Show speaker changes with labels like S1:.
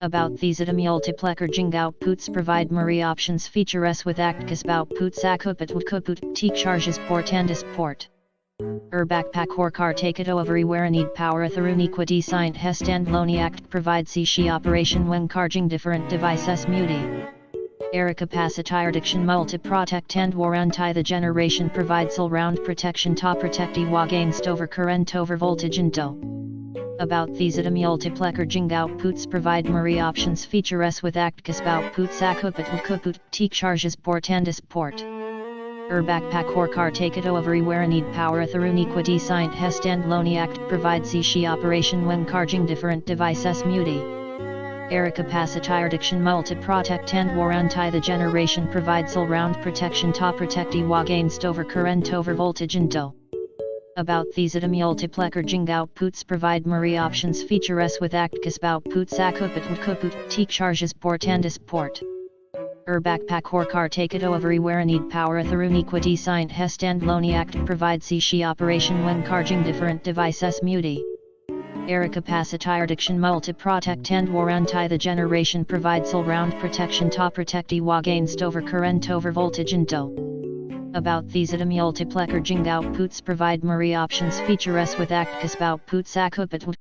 S1: About these multiplexing outputs provide Marie options feature S with actus outputs akuput t charges port and port. Backpack or car take it everywhere need power through equity signed hest and loni act provide she operation when charging different devices muti. Capacitor addiction multi-protect and warranty the generation provides all round protection to protect against overcurrent over voltage and do. About these multiplexing outputs provide Marie options feature S with actus outputs akuput t charges port and port. Backpack or car take it everywhere need power through equity signed hest and loni act provide she operation when charging different devices muti. Capacitor addiction multi-protect and warranty the generation provides all round protection to protect against overcurrent over voltage and do. About these multiplexing outputs provide Marie options feature S with actus outputs akuput t charges port and port. Backpack or car take it everywhere need power through equity signed hest and loni act provide she operation when charging different devices muti. Capacitor addiction multi-protect and warranty the generation provides all round protection to protect against overcurrent over voltage and do. About these multiplexing outputs provide Marie options feature S with actus outputs akuput